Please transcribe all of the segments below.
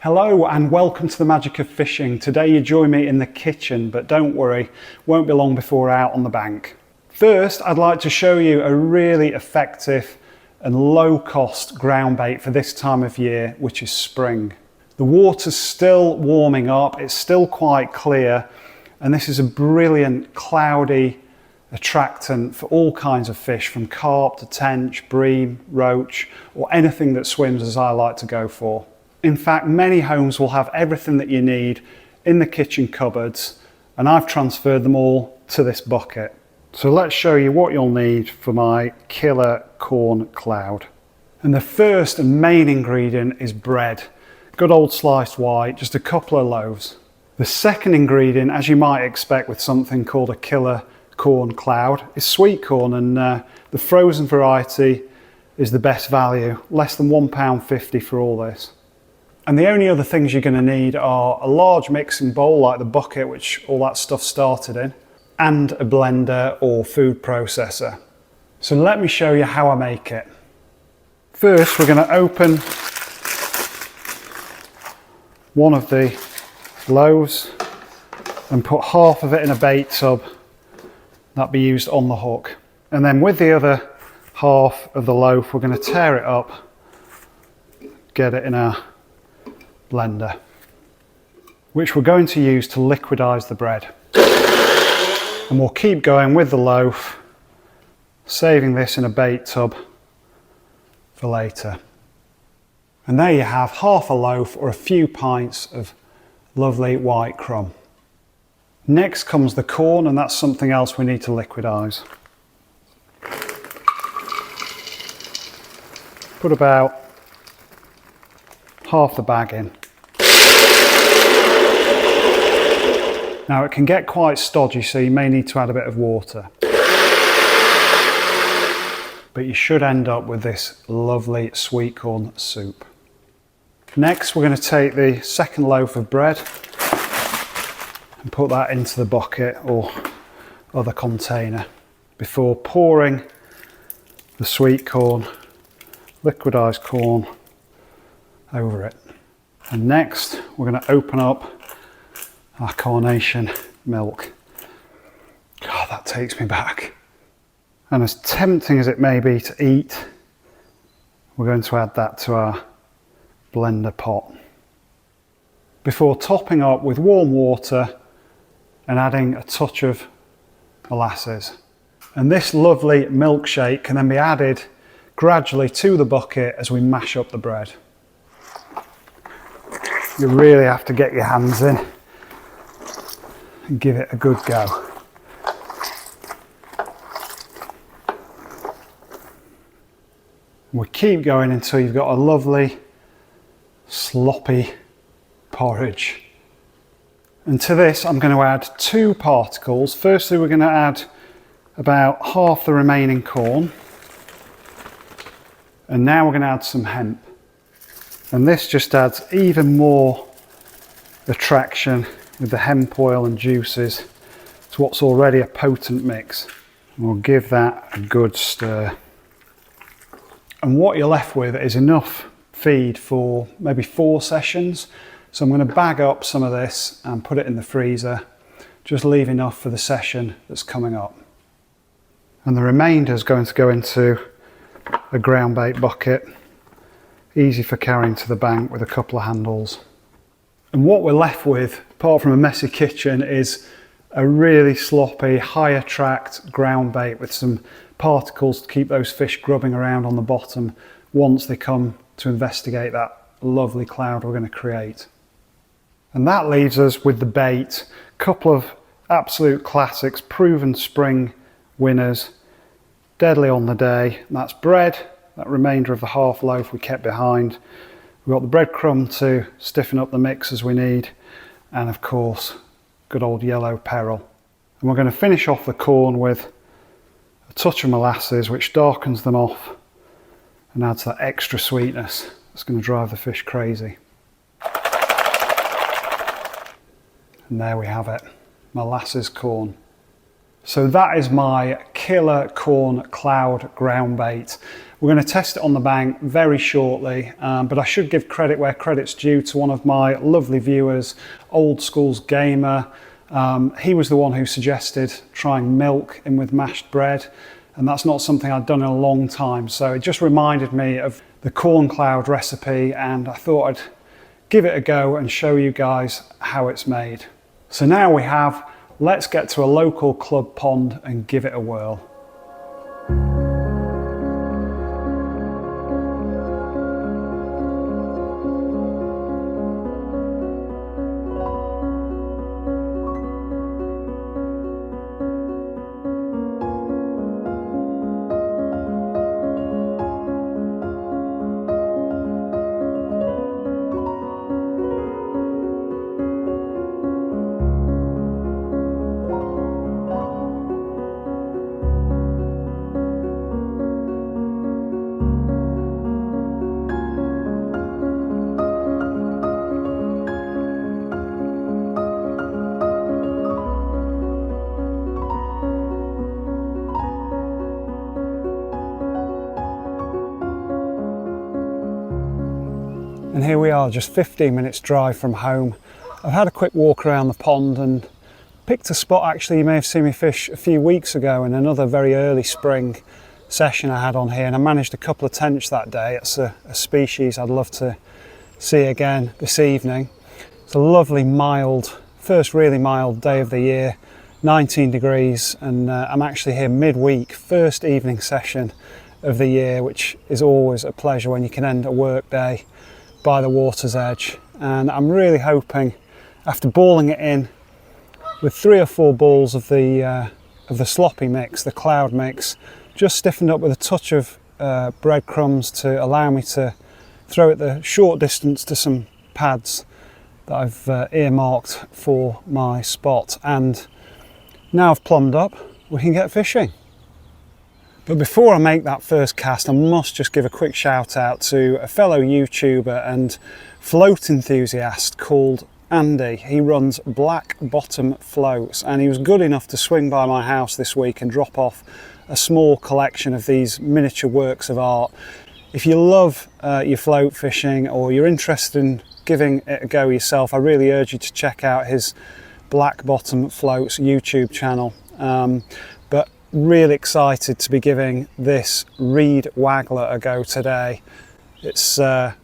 Hello and welcome to the magic of fishing. Today you join me in the kitchen, but don't worry, won't be long before we're out on the bank. First, I'd like to show you a really effective and low cost ground bait for this time of year, which is spring. The water's still warming up, it's still quite clear, and this is a brilliant cloudy attractant for all kinds of fish, from carp to tench, bream, roach, or anything that swims, as I like to go for. In fact, many homes will have everything that you need in the kitchen cupboards, and I've transferred them all to this bucket. So let's show you what you'll need for my killer corn cloud. And the first and main ingredient is bread. Good old sliced white, just a couple of loaves. The second ingredient, as you might expect with something called a killer corn cloud, is sweet corn, and the frozen variety is the best value, less than £1.50 for all this. And the only other things you're going to need are a large mixing bowl like the bucket which all that stuff started in, and a blender or food processor. So let me show you how I make it. First, we're going to open one of the loaves and put half of it in a bait tub that'll be used on the hook. And then with the other half of the loaf, we're going to tear it up, get it in our blender, which we're going to use to liquidize the bread. And we'll keep going with the loaf, saving this in a bait tub for later. And there you have half a loaf or a few pints of lovely white crumb. Next comes the corn, and that's something else we need to liquidize. Put about half the bag in. Now it can get quite stodgy, so you may need to add a bit of water. But you should end up with this lovely sweet corn soup. Next, we're going to take the second loaf of bread and put that into the bucket or other container before pouring the sweet corn, liquidized corn, over it. And next, we're going to open up our carnation milk. God, that takes me back. And as tempting as it may be to eat, we're going to add that to our blender pot before topping up with warm water and adding a touch of molasses. And this lovely milkshake can then be added gradually to the bucket as we mash up the bread. You really have to get your hands in and give it a good go. We keep going until you've got a lovely sloppy porridge. And to this I'm going to add 2 particles. Firstly, we're going to add about half the remaining corn, and now we're going to add some hemp. And this just adds even more attraction with the hemp oil and juices to what's already a potent mix. And we'll give that a good stir. And what you're left with is enough feed for maybe 4 sessions. So I'm going to bag up some of this and put it in the freezer, just leave enough for the session that's coming up. And the remainder is going to go into a ground bait bucket, easy for carrying to the bank with a couple of handles. And what we're left with, apart from a messy kitchen, is a really sloppy, high attract ground bait with some particles to keep those fish grubbing around on the bottom once they come to investigate that lovely cloud we're going to create. And that leaves us with the bait, a couple of absolute classics, proven spring winners, deadly on the day. And that's bread, that remainder of the half loaf we kept behind. We've got the breadcrumb to stiffen up the mix as we need, and of course, good old yellow peril. And we're going to finish off the corn with a touch of molasses, which darkens them off and adds that extra sweetness that's going to drive the fish crazy. And there we have it, molasses corn. So that is my killer corn cloud ground bait. We're going to test it on the bank very shortly, but I should give credit where credit's due to one of my lovely viewers, Old School's Gamer. He was the one who suggested trying milk in with mashed bread, and that's not something I'd done in a long time, so it just reminded me of the corn cloud recipe, and I thought I'd give it a go and show you guys how it's made. So now we have, let's get to a local club pond and give it a whirl. And here we are, just 15 minutes drive from home. I've had a quick walk around the pond and picked a spot actually you may have seen me fish a few weeks ago in another very early spring session I had on here, and I managed a couple of tench that day. It's a species I'd love to see again this evening. It's a lovely mild, first really mild day of the year, 19 degrees, and I'm actually here midweek, first evening session of the year, which is always a pleasure when you can end a work day by the water's edge. And I'm really hoping, after balling it in with 3 or 4 balls of the sloppy mix, the cloud mix, just stiffened up with a touch of breadcrumbs to allow me to throw it the short distance to some pads that I've earmarked for my spot. And now I've plumbed up, we can get fishing. But before I make that first cast, I must just give a quick shout out to a fellow YouTuber and float enthusiast called Andy. He runs Black Bottom Floats, and he was good enough to swing by my house this week and drop off a small collection of these miniature works of art. If you love your float fishing, or you're interested in giving it a go yourself, I really urge you to check out his Black Bottom Floats YouTube channel. But really excited to be giving this reed waggler a go today. It's a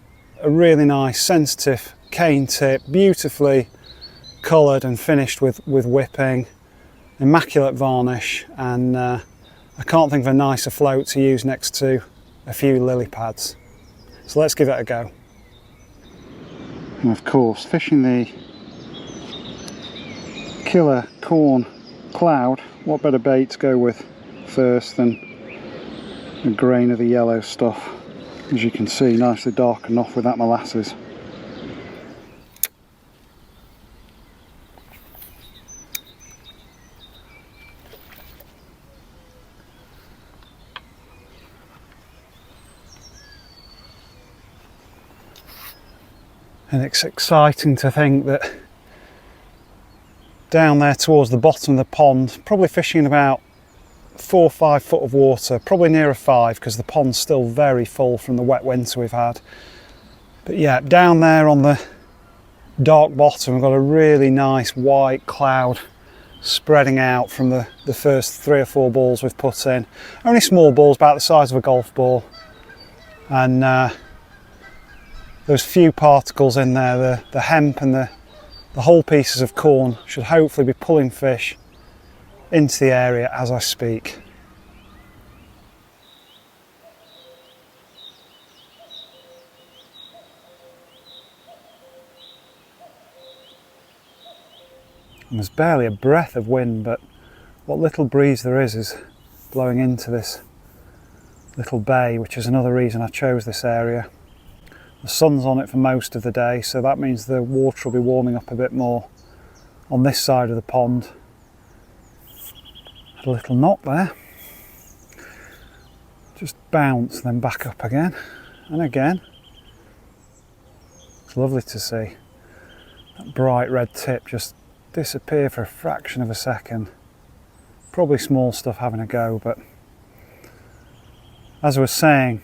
really nice sensitive cane tip, beautifully coloured and finished with whipping, immaculate varnish, and I can't think of a nicer float to use next to a few lily pads. So let's give it a go. And of course, fishing the killer corn cloud, what better bait to go with first than a grain of the yellow stuff. As you can see, nicely darkened off with that molasses. And it's exciting to think that down there towards the bottom of the pond, probably fishing in about 4 or 5 foot of water, probably nearer 5 because the pond's still very full from the wet winter we've had. But yeah, down there on the dark bottom we've got a really nice white cloud spreading out from the first 3 or 4 balls we've put in. Only small balls, about the size of a golf ball, and those few particles in there, the hemp and the whole pieces of corn, should hopefully be pulling fish into the area as I speak. And there's barely a breath of wind, but what little breeze there is blowing into this little bay, which is another reason I chose this area. The sun's on it for most of the day, so that means the water will be warming up a bit more on this side of the pond. Had a little knock there. Just bounce, then back up again and again. It's lovely to see that bright red tip just disappear for a fraction of a second. Probably small stuff having a go, but as I was saying,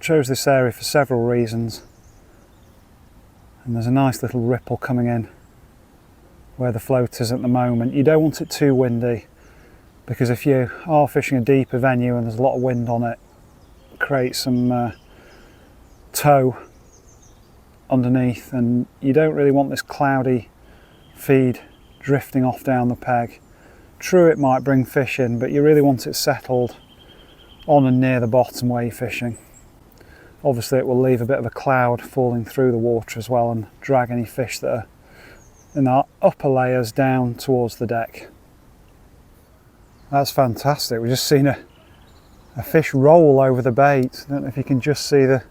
chose this area for several reasons, and there's a nice little ripple coming in where the float is at the moment. You don't want it too windy, because if you are fishing a deeper venue and there's a lot of wind on it, create some tow underneath, and you don't really want this cloudy feed drifting off down the peg. True, it might bring fish in, but you really want it settled on and near the bottom where you're fishing. Obviously it will leave a bit of a cloud falling through the water as well and drag any fish that are in our upper layers down towards the deck. That's fantastic. We've just seen a fish roll over the bait. I don't know if you can just see the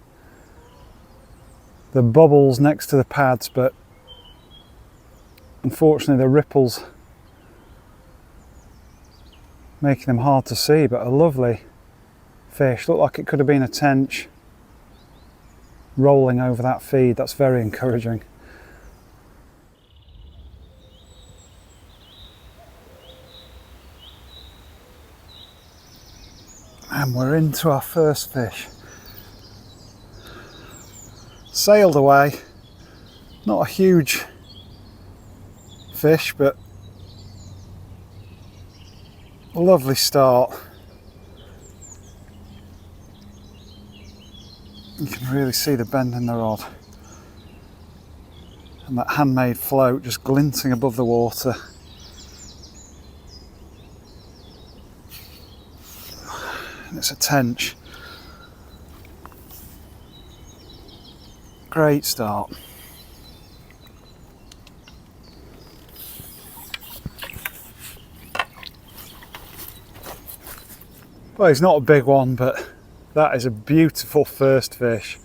bubbles next to the pads, but unfortunately the ripples making them hard to see, but a lovely fish. Looked like it could have been a tench rolling over that feed. That's very encouraging. And we're into our first fish. Sailed away. Not a huge fish, but a lovely start. You can really see the bend in the rod and that handmade float just glinting above the water. And it's a tench. Great start. Well, he's not a big one, but that is a beautiful first fish.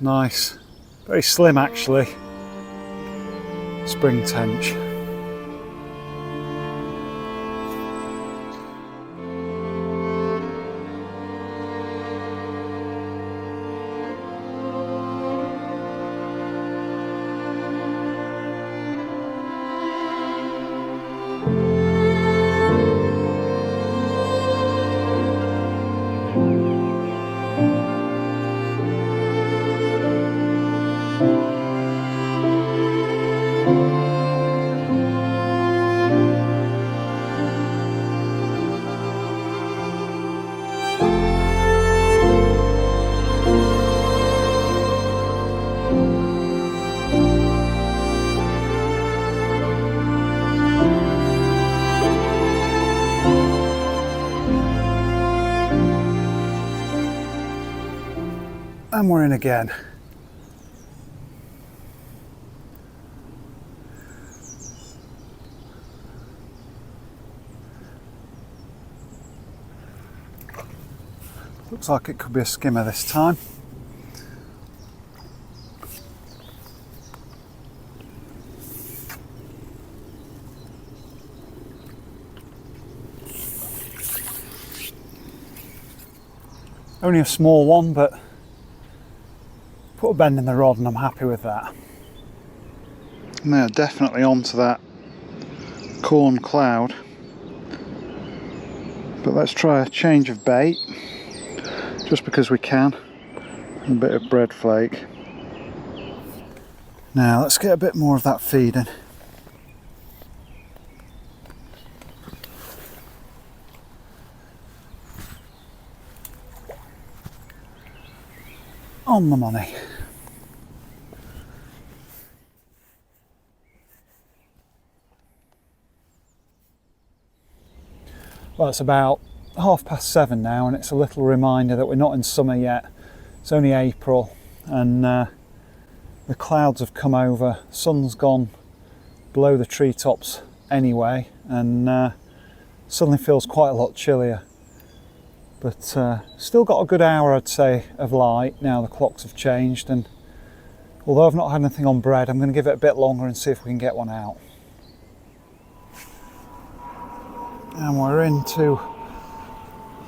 Nice, very slim actually. Spring tench. And we're in again. Looks like it could be a skimmer this time. Only a small one, but put a bend in the rod and I'm happy with that. And they're definitely onto that corn cloud. But let's try a change of bait, just because we can. A bit of breadflake. Now let's get a bit more of that feed in. On the money. Well, it's about 7:30 now, and it's a little reminder that we're not in summer yet. It's only April, and the clouds have come over. Sun's gone below the treetops anyway, and suddenly feels quite a lot chillier. But still got a good hour, I'd say, of light now the clocks have changed, and although I've not had anything on bread, I'm going to give it a bit longer and see if we can get one out. And we're into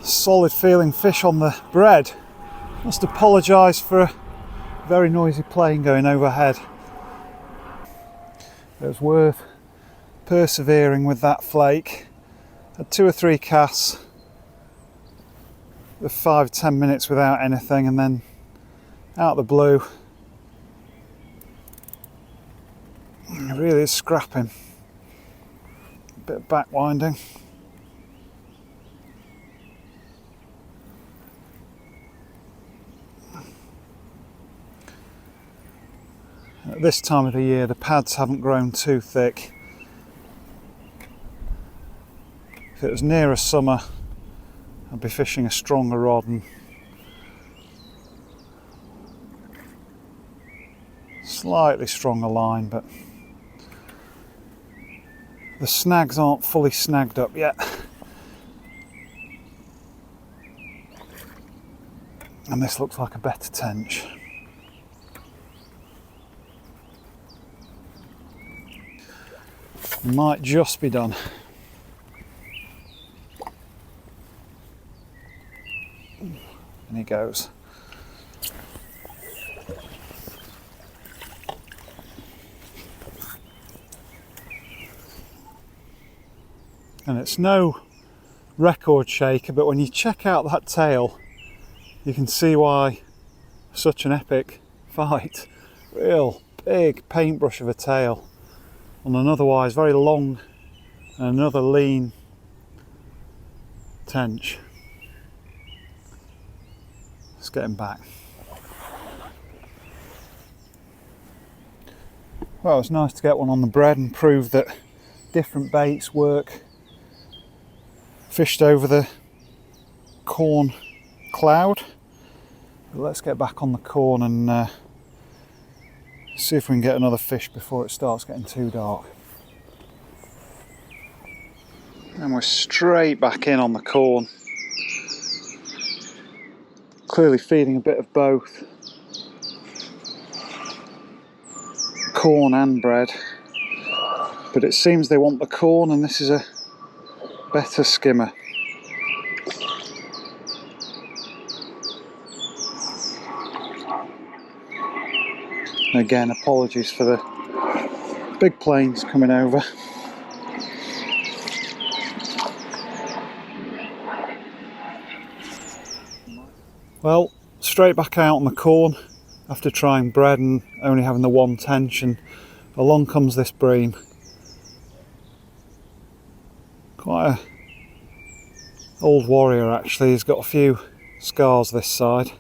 solid feeling fish on the bread. Must apologise for a very noisy plane going overhead. It was worth persevering with that flake. Had 2 or 3 casts 5-10 minutes without anything, and then out of the blue, it really is scrapping. A bit of back winding. At this time of the year, the pads haven't grown too thick. If it was nearer summer, I'd be fishing a stronger rod and slightly stronger line, but the snags aren't fully snagged up yet. And this looks like a better tench. Might just be done. And he goes. And it's no record shaker, but when you check out that tail, you can see why such an epic fight. Real big paintbrush of a tail on an otherwise very long and another lean tench. Let's get him back. Well, it's nice to get one on the bread and prove that different baits work. Fished over the corn cloud. But let's get back on the corn and see if we can get another fish before it starts getting too dark. And we're straight back in on the corn. Clearly feeding a bit of both corn and bread, but it seems they want the corn, and this is a better skimmer. Again, apologies for the big planes coming over. Well, straight back out on the corn after trying bread and only having the one tench, and along comes this bream. Quite a old warrior actually, he's got a few scars this side.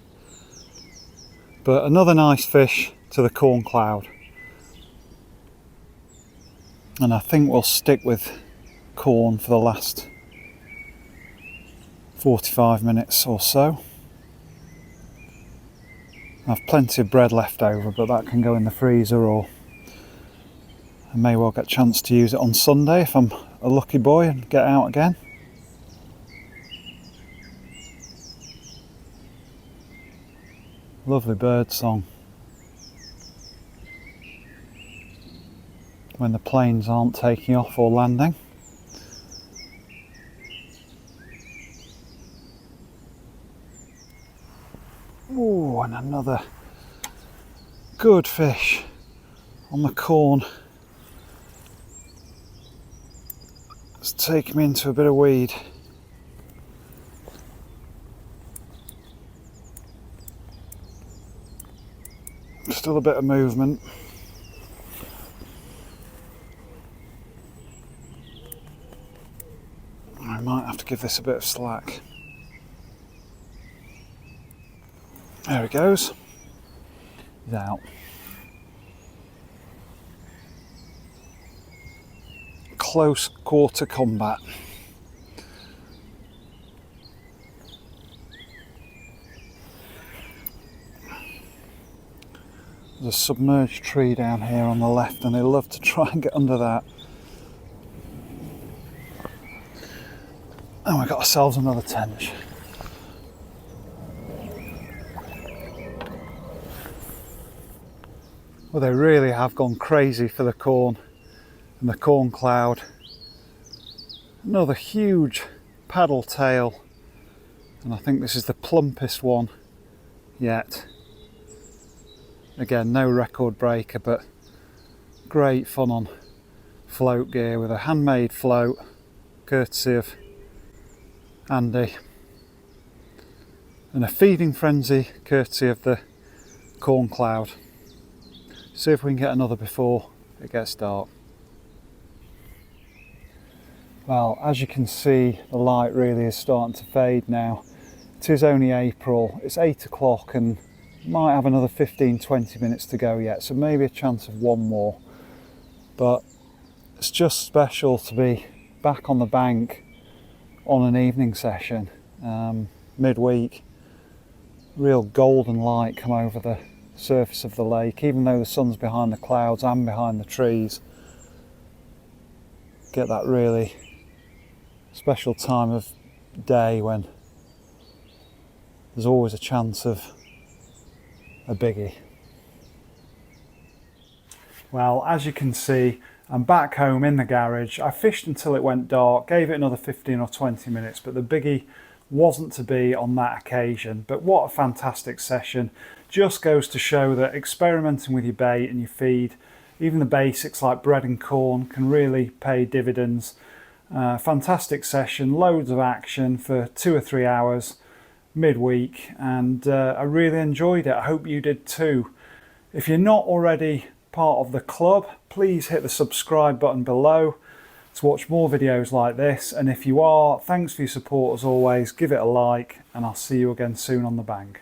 But another nice fish to the corn cloud. And I think we'll stick with corn for the last 45 minutes or so. I've plenty of bread left over, but that can go in the freezer, or I may well get a chance to use it on Sunday if I'm a lucky boy and get out again. Lovely bird song. When the planes aren't taking off or landing. Ooh, and another good fish on the corn. Let's take him into a bit of weed. Still a bit of movement. I might have to give this a bit of slack. There he goes. He's out. Close quarter combat. There's a submerged tree down here on the left, and they love to try and get under that. And we got ourselves another tench. Well, they really have gone crazy for the corn and the corn cloud. Another huge paddle tail, and I think this is the plumpest one yet. Again, no record breaker, but great fun on float gear with a handmade float, courtesy of Andy. And a feeding frenzy courtesy of the corn cloud. See if we can get another before it gets dark. Well, as you can see, the light really is starting to fade now. It is only April, it's 8 o'clock and might have another 15-20 minutes to go yet, so maybe a chance of one more. But it's just special to be back on the bank on an evening session, midweek. Real golden light come over the surface of the lake, even though the sun's behind the clouds and behind the trees. Get that really special time of day when there's always a chance of a biggie. Well, as you can see, I'm back home in the garage. I fished until it went dark, gave it another 15 or 20 minutes, but the biggie wasn't to be on that occasion. But what a fantastic session. Just goes to show that experimenting with your bait and your feed, even the basics like bread and corn, can really pay dividends. Fantastic session, loads of action for 2 or 3 hours midweek, and I really enjoyed it. I hope you did too. If you're not already part of the club, please hit the subscribe button below to watch more videos like this, and if you are, thanks for your support as always. Give it a like and I'll see you again soon on the bank.